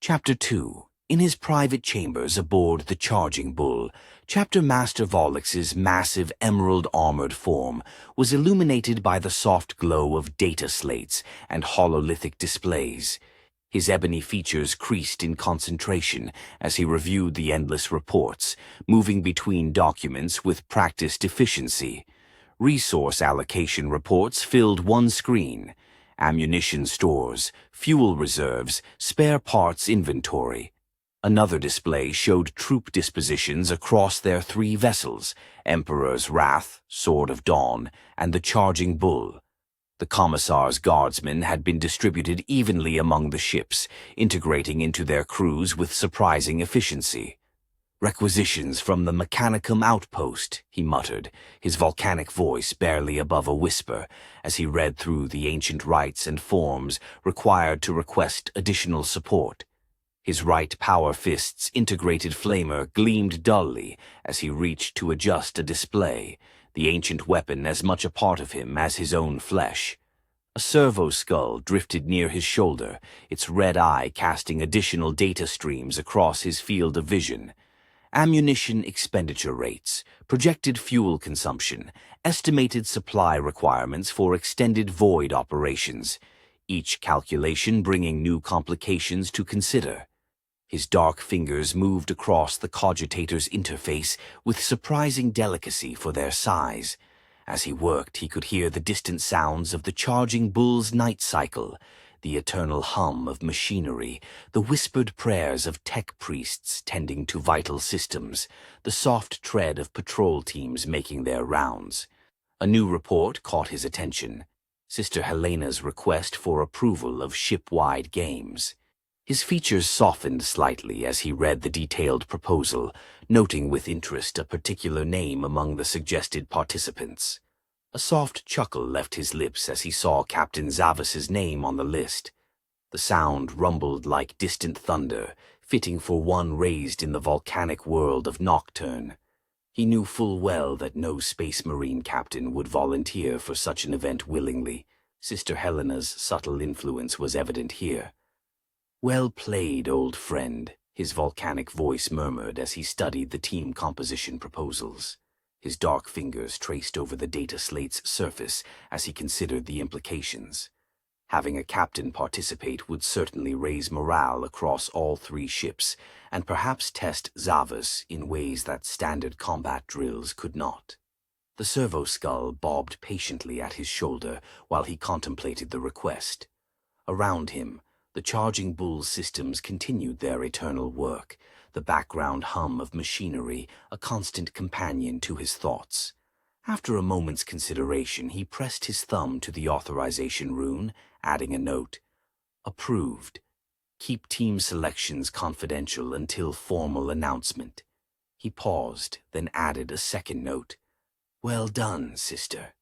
Chapter 2. In his private chambers aboard the Charging Bull, Chapter Master Volix's massive emerald-armored form was illuminated by the soft glow of data slates and hololithic displays. His ebony features creased in concentration as he reviewed the endless reports, moving between documents with practiced efficiency. Resource allocation reports filled one screen: ammunition stores, fuel reserves, spare parts inventory. Another display showed troop dispositions across their 3 vessels: Emperor's Wrath, Sword of Dawn, and the Charging Bull. The Commissar's guardsmen had been distributed evenly among the ships, integrating into their crews with surprising efficiency. "Requisitions from the Mechanicum outpost," he muttered, his volcanic voice barely above a whisper, as he read through the ancient rites and forms required to request additional support. His right power fist's integrated flamer gleamed dully as he reached to adjust a display, the ancient weapon as much a part of him as his own flesh. A servo skull drifted near his shoulder, its red eye casting additional data streams across his field of vision. Ammunition expenditure rates, projected fuel consumption, estimated supply requirements for extended void operations, each calculation bringing new complications to consider. His dark fingers moved across the cogitator's interface with surprising delicacy for their size. As he worked, he could hear the distant sounds of the Charging Bull's night cycle, the eternal hum of machinery, the whispered prayers of tech priests tending to vital systems, the soft tread of patrol teams making their rounds. A new report caught his attention: Sister Helena's request for approval of ship-wide games. His features softened slightly as he read the detailed proposal, noting with interest a particular name among the suggested participants. A soft chuckle left his lips as he saw Captain Zavas's name on the list. The sound rumbled like distant thunder, fitting for one raised in the volcanic world of Nocturne. He knew full well that no Space Marine captain would volunteer for such an event willingly. Sister Helena's subtle influence was evident here. "Well played, old friend," his volcanic voice murmured as he studied the team composition proposals. His dark fingers traced over the data slate's surface as he considered the implications. Having a captain participate would certainly raise morale across all 3 ships, and perhaps test Zavas in ways that standard combat drills could not. The servo skull bobbed patiently at his shoulder while he contemplated the request. Around him, the Charging Bull's systems continued their eternal work, the background hum of machinery a constant companion to his thoughts. After a moment's consideration, he pressed his thumb to the authorization rune, adding a note: "Approved. Keep team selections confidential until formal announcement." He paused, then added a second note: "Well done, sister."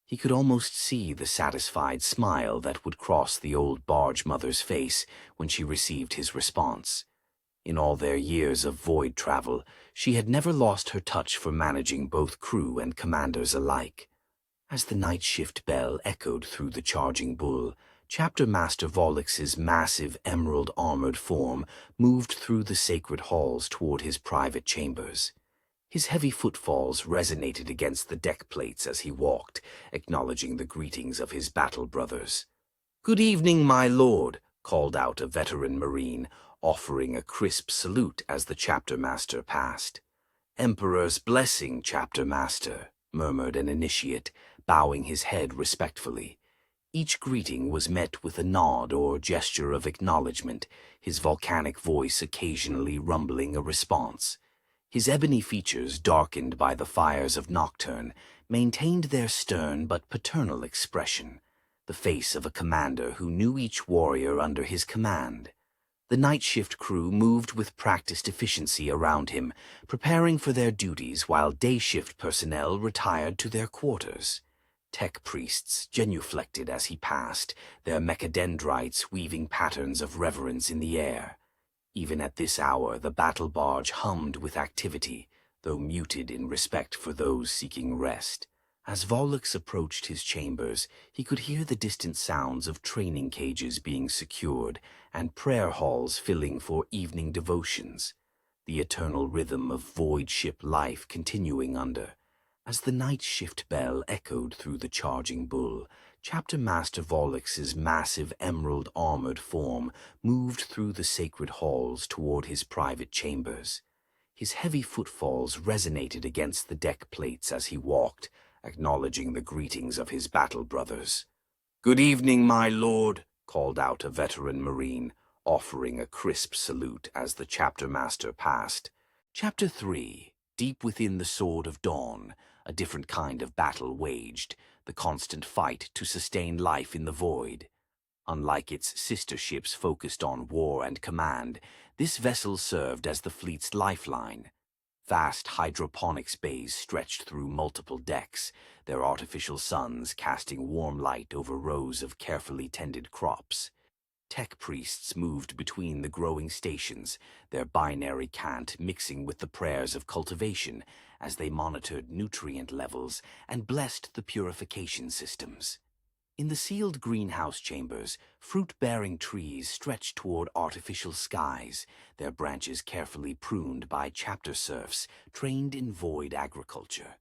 He could almost see the satisfied smile that would cross the old barge mother's face when she received his response. In all their years of void travel, she had never lost her touch for managing both crew and commanders alike. As the night shift bell echoed through the Charging Bull, Chapter Master Volix's massive emerald-armored form moved through the sacred halls toward his private chambers. His heavy footfalls resonated against the deck plates as he walked, acknowledging the greetings of his battle brothers. "Good evening, my lord," called out a veteran Marine, offering a crisp salute as the Chapter Master passed. "Emperor's blessing, Chapter Master," murmured an initiate, bowing his head respectfully. Each greeting was met with a nod or gesture of acknowledgement, his volcanic voice occasionally rumbling a response. His ebony features, darkened by the fires of Nocturne, maintained their stern but paternal expression, the face of a commander who knew each warrior under his command. The night shift crew moved with practiced efficiency around him, preparing for their duties while day shift personnel retired to their quarters. Tech priests genuflected as he passed, their mechadendrites weaving patterns of reverence in the air. Even at this hour, the battle barge hummed with activity, though muted in respect for those seeking rest. As Volux approached his chambers, he could hear the distant sounds of training cages being secured and prayer halls filling for evening devotions, the eternal rhythm of void ship life continuing under. As the night shift bell echoed through the charging bull, Chapter Master Volix's massive emerald-armored form moved through the sacred halls toward his private chambers. His heavy footfalls resonated against the deck plates as he walked, acknowledging the greetings of his battle brothers. "Good evening, my lord," called out a veteran marine, offering a crisp salute as the chapter master passed. Chapter 3. Deep within the Sword of Dawn, a different kind of battle waged, the constant fight to sustain life in the void. Unlike its sister ships focused on war and command, this vessel served as the fleet's lifeline. Vast hydroponics bays stretched through multiple decks, their artificial suns casting warm light over rows of carefully tended crops. Tech priests moved between the growing stations, their binary cant mixing with the prayers of cultivation as they monitored nutrient levels and blessed the purification systems. In the sealed greenhouse chambers, fruit-bearing trees stretched toward artificial skies, their branches carefully pruned by chapter serfs trained in void agriculture.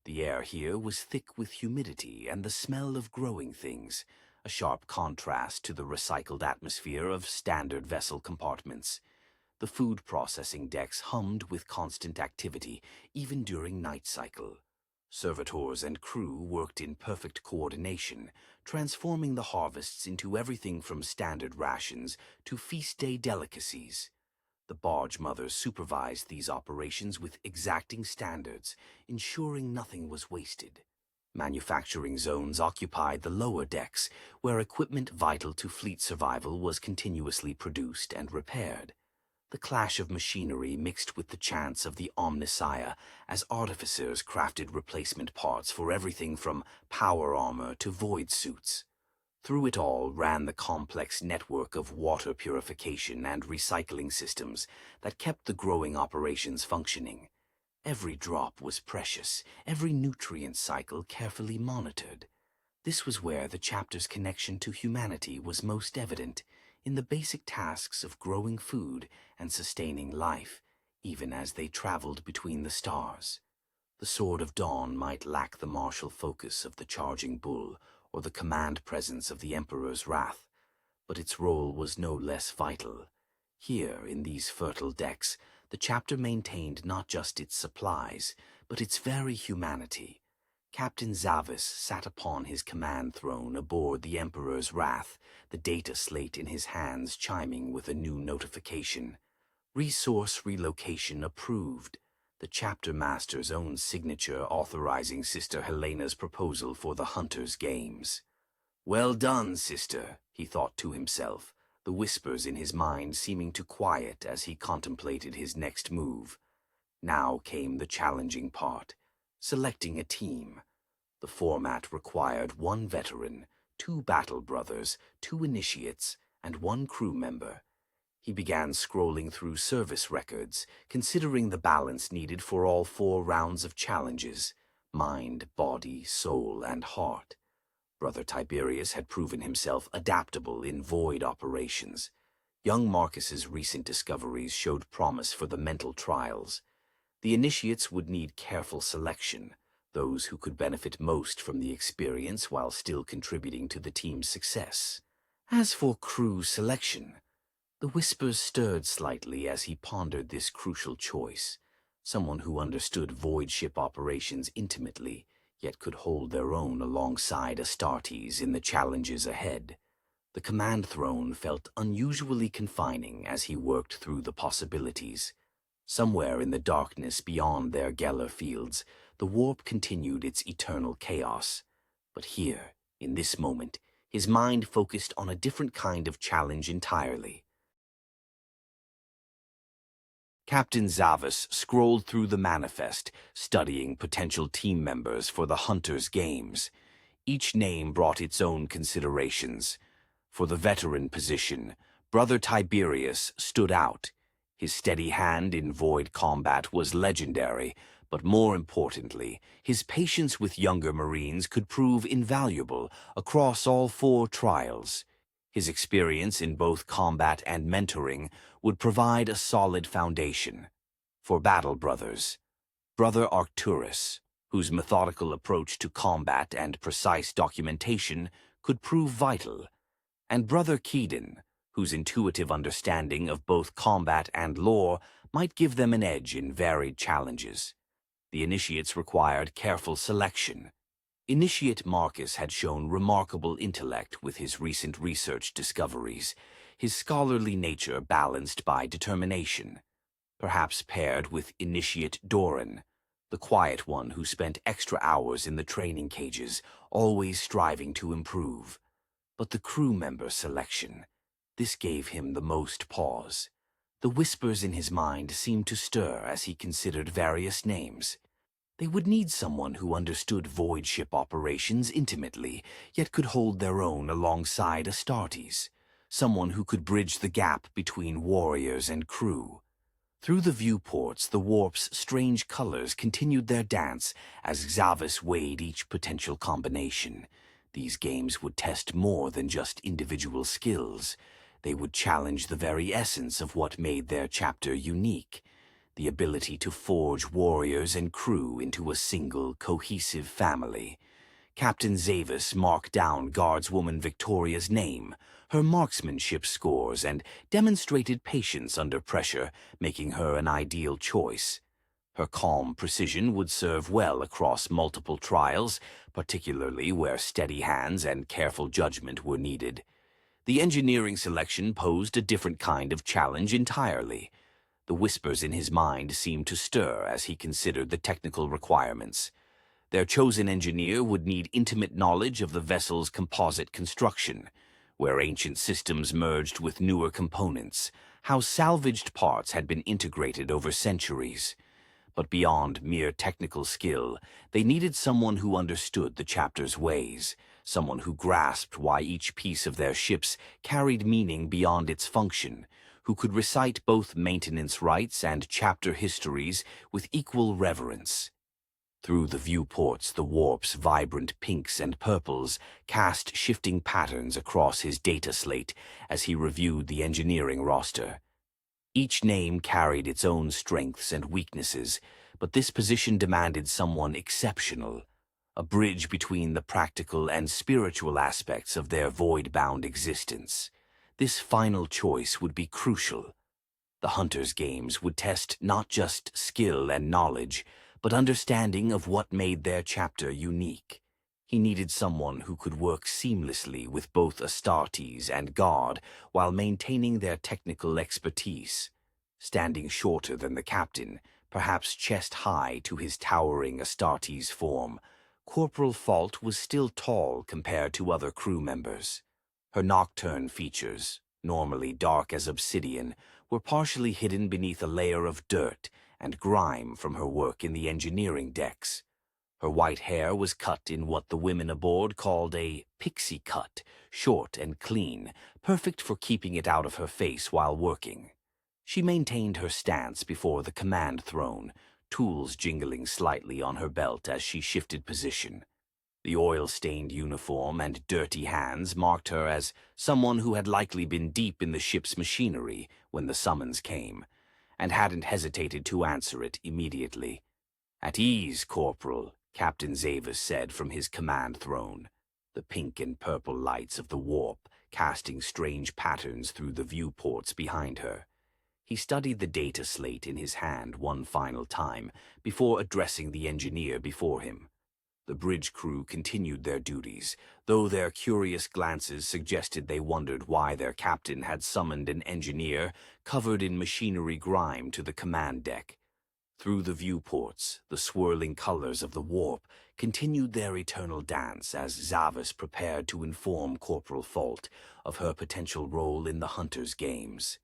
The air here was thick with humidity and the smell of growing things, a sharp contrast to the recycled atmosphere of standard vessel compartments. The food processing decks hummed with constant activity, even during night cycle. Servitors and crew worked in perfect coordination, transforming the harvests into everything from standard rations to feast day delicacies. The barge mothers supervised these operations with exacting standards, ensuring nothing was wasted. Manufacturing zones occupied the lower decks, where equipment vital to fleet survival was continuously produced and repaired. The clash of machinery mixed with the chants of the Omnissiah as artificers crafted replacement parts for everything from power armor to void suits. Through it all ran the complex network of water purification and recycling systems that kept the growing operations functioning. Every drop was precious, every nutrient cycle carefully monitored. This was where the chapter's connection to humanity was most evident, in the basic tasks of growing food and sustaining life, even as they traveled between the stars. The Sword of Dawn might lack the martial focus of the charging bull or the command presence of the Emperor's wrath, but its role was no less vital. Here, in these fertile decks, the chapter maintained not just its supplies, but its very humanity. Captain Zavis sat upon his command throne aboard the Emperor's Wrath, the data slate in his hands chiming with a new notification. Resource relocation approved, the chapter master's own signature authorizing Sister Helena's proposal for the Hunter's Games. "Well done, sister," he thought to himself, the whispers in his mind seeming to quiet as he contemplated his next move. Now came the challenging part. Selecting a team. The format required one veteran, 2 battle brothers, 2 initiates, and 1 crew member. He began scrolling through service records, considering the balance needed for all 4 rounds of challenges: mind, body, soul, and heart. Brother Tiberius had proven himself adaptable in void operations. Young Marcus's recent discoveries showed promise for the mental trials. The initiates would need careful selection, those who could benefit most from the experience while still contributing to the team's success. As for crew selection, the whispers stirred slightly as he pondered this crucial choice. Someone who understood void ship operations intimately, yet could hold their own alongside Astartes in the challenges ahead. The command throne felt unusually confining as he worked through the possibilities. Somewhere in the darkness beyond their Geller fields, the warp continued its eternal chaos. But here, in this moment, his mind focused on a different kind of challenge entirely. Captain Zavis scrolled through the manifest, studying potential team members for the Hunter's Games. Each name brought its own considerations. For the veteran position, Brother Tiberius stood out. His steady hand in void combat was legendary, But more importantly, his patience with younger Marines could prove invaluable across all 4 trials. His experience in both combat and mentoring would provide a solid foundation. For Battle Brothers, Brother Arcturus, whose methodical approach to combat and precise documentation could prove vital, and Brother Keedon, whose intuitive understanding of both combat and lore might give them an edge in varied challenges. The initiates required careful selection. Initiate Marcus had shown remarkable intellect with his recent research discoveries, his scholarly nature balanced by determination. Perhaps paired with Initiate Doran, the quiet one who spent extra hours in the training cages, always striving to improve. But the crew member selection, this gave him the most pause. The whispers in his mind seemed to stir as he considered various names. They would need someone who understood void ship operations intimately, yet could hold their own alongside Astartes. Someone who could bridge the gap between warriors and crew. Through the viewports, the warp's strange colors continued their dance as Xavis weighed each potential combination. These games would test more than just individual skills. They would challenge the very essence of what made their chapter unique. The ability to forge warriors and crew into a single, cohesive family. Captain Zavis marked down guardswoman Victoria's name, her marksmanship scores, and demonstrated patience under pressure, making her an ideal choice. Her calm precision would serve well across multiple trials, particularly where steady hands and careful judgment were needed. The engineering selection posed a different kind of challenge entirely. The whispers in his mind seemed to stir as he considered the technical requirements. Their chosen engineer would need intimate knowledge of the vessel's composite construction, where ancient systems merged with newer components, how salvaged parts had been integrated over centuries. But beyond mere technical skill, they needed someone who understood the chapter's ways, someone who grasped why each piece of their ships carried meaning beyond its function, who could recite both maintenance rites and chapter histories with equal reverence. Through the viewports, the warp's vibrant pinks and purples cast shifting patterns across his data slate as he reviewed the engineering roster. Each name carried its own strengths and weaknesses, but this position demanded someone exceptional, a bridge between the practical and spiritual aspects of their void-bound existence. This final choice would be crucial. The Hunter's Games would test not just skill and knowledge, but understanding of what made their chapter unique. He needed someone who could work seamlessly with both Astartes and God while maintaining their technical expertise. Standing shorter than the captain, perhaps chest high to his towering Astartes form, Corporal Fault was still tall compared to other crew members. Her nocturne features, normally dark as obsidian, were partially hidden beneath a layer of dirt and grime from her work in the engineering decks. Her white hair was cut in what the women aboard called a pixie cut, short and clean, perfect for keeping it out of her face while working. She maintained her stance before the command throne, tools jingling slightly on her belt as she shifted position. The oil-stained uniform and dirty hands marked her as someone who had likely been deep in the ship's machinery when the summons came, and hadn't hesitated to answer it immediately. "At ease, Corporal," Captain Zavis said from his command throne, the pink and purple lights of the warp casting strange patterns through the viewports behind her. He studied the data slate in his hand one final time before addressing the engineer before him. The bridge crew continued their duties, though their curious glances suggested they wondered why their captain had summoned an engineer covered in machinery grime to the command deck. Through the viewports, the swirling colors of the warp continued their eternal dance as Zavis prepared to inform Corporal Fault of her potential role in the Hunter's Games.